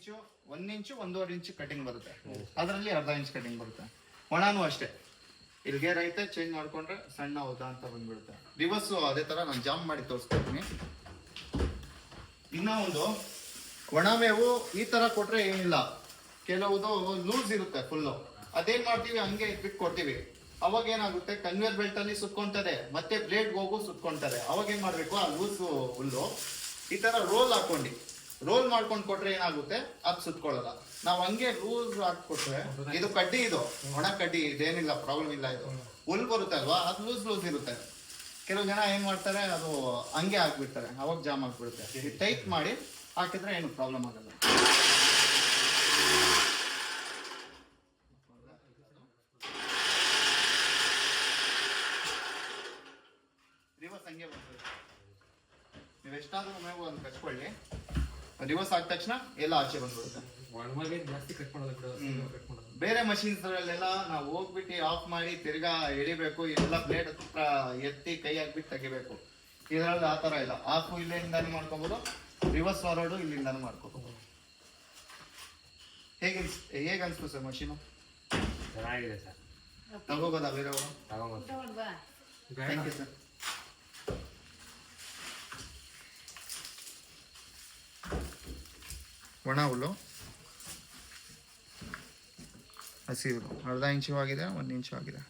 ಇಂಚು 1 ಇಂಚು 1.5 ಇಂಚು cutting ಬರುತ್ತೆ, ಅದರಲ್ಲಿ ಅರ್ಧ ಇಂಚ್ ಕಟಿಂಗ್ ಬರುತ್ತೆ. ಒಣಾನು ಅಷ್ಟೇ, ಇಲ್ಲಿ ಗೇರ್ ಐತೆ ಚೇಂಜ್ ಮಾಡ್ಕೊಂಡ್ರೆ ಸಣ್ಣ ಉದ್ದ ಅಂತ ಬಂದ್ಬಿಡುತ್ತೆ. ರಿವರ್ಸ್ ಅದೇ ತರ ನಾನು ಜಾಮ್ ಮಾಡಿ ತೋರಿಸ್ಕೊಡ್ತೀನಿ. ಇನ್ನ ಒಂದು ಒಣ ಮೇವು ಈ ತರ ಕೊಟ್ರೆ ಏನಿಲ್ಲ, ಕೆಲವುದು ಲೂಸ್ ಇರುತ್ತೆ ಫುಲ್ಲು, ಅದೇನ್ ಮಾಡ್ತೀವಿ ಹಂಗೆ ಬಿಟ್ಟು ಕೊಡ್ತೀವಿ. ಅವಾಗ ಏನಾಗುತ್ತೆ, ಕನ್ವೇರ್ ಬೆಲ್ಟ್ ಅಲ್ಲಿ ಸುತ್ಕೊಂತದೆ, ಮತ್ತೆ ಬ್ಲೇಡ್ ಹೋಗು ಸುತ್ಕೊಂತದೆ. ಅವಾಗ ಏನ್ ಮಾಡ್ಬೇಕು, ಆ ಲೂಸ್ ಹುಲ್ಲು ಈ ತರ ರೋಲ್ ಮಾಡ್ಕೊಂಡು ಕೊಟ್ರೆ ಏನಾಗುತ್ತೆ, ಅದು ಸುತ್ಕೊಳ್ಳಲ್ಲ. ನಾವ್ ಹಂಗೆ ಲೂಸ್ ಹಾಕೊಟ್ರೆ, ಇದು ಕಡ್ಡಿ, ಇದು ಒಣ ಕಡ್ಡಿ, ಇದೇನಿಲ್ಲ ಪ್ರಾಬ್ಲಮ್ ಇಲ್ಲ. ಇದು ಹುಲ್ ಬರುತ್ತೆ ಅಲ್ವಾ, ಅದು ಲೂಸ್ ಇರುತ್ತೆ. ಕೆಲವು ಜನ ಏನ್ ಮಾಡ್ತಾರೆ, ಅದು ಹಂಗೆ ಹಾಕ್ಬಿಡ್ತಾರೆ, ಅವಾಗ ಜಾಮ್ ಆಗ್ಬಿಡುತ್ತೆ. ಟೈಟ್ ಮಾಡಿ ಹಾಕಿದ್ರೆ ಏನು ಪ್ರಾಬ್ಲಮ್ ಆಗಲ್ಲ. ರಿವರ್ಸ್ ಹಂಗೆ ಬರ್ತದೆ. ನೀವು ಎಷ್ಟಾದ್ರೂ ಮೇವು ಒಂದು ಕಚ್ಕೊಳ್ಳಿ, ರಿವರ್ಸ್ ಆದ ತಕ್ಷಣ ಎಲ್ಲ ಆಚೆ ಬಂದ್ಬಿಡುತ್ತೆ. ಬೇರೆ ಮಷೀನ್ಸ್ ಅಲ್ಲೆಲ್ಲ ನಾವು ಹೋಗ್ಬಿಟ್ಟು ಆಫ್ ಮಾಡಿ ತಿರ್ಗಾ ಎಳಿಬೇಕು, ಎಲ್ಲ ಬ್ಲೇಡ್ ಎತ್ತಿ ಕೈ ಹಾಕ್ಬಿಟ್ಟು ತೆಗಿಬೇಕು. ಇದರಲ್ಲಿ ಆ ತರ ಇಲ್ಲ, ಆಫ್ ಇಲ್ಲಿಂದಾನು ಮಾಡ್ಕೋಬಹುದು, ರಿವರ್ಸ್ ಫಾರ್ವರ್ಡ್ ಇಲ್ಲಿಂದಾನು ಮಾಡ್ಕೋಬಹುದು. ಹೇಗೆ ಅನ್ಸ್ತು ಸರ್ ಮಷೀನು? ಚೆನ್ನಾಗಿದೆ ಸರ್. ತಗೋಬೋದಾ ಬೇರೆಯವರು? Thank you sir. ಒಣ ಹುಲ್ಲು, ಹಸಿ ಹುಲ್ಲು ಅರ್ಧ ಇಂಚು ಆಗಿದೆ, 1 ಇಂಚು ಆಗಿದೆ.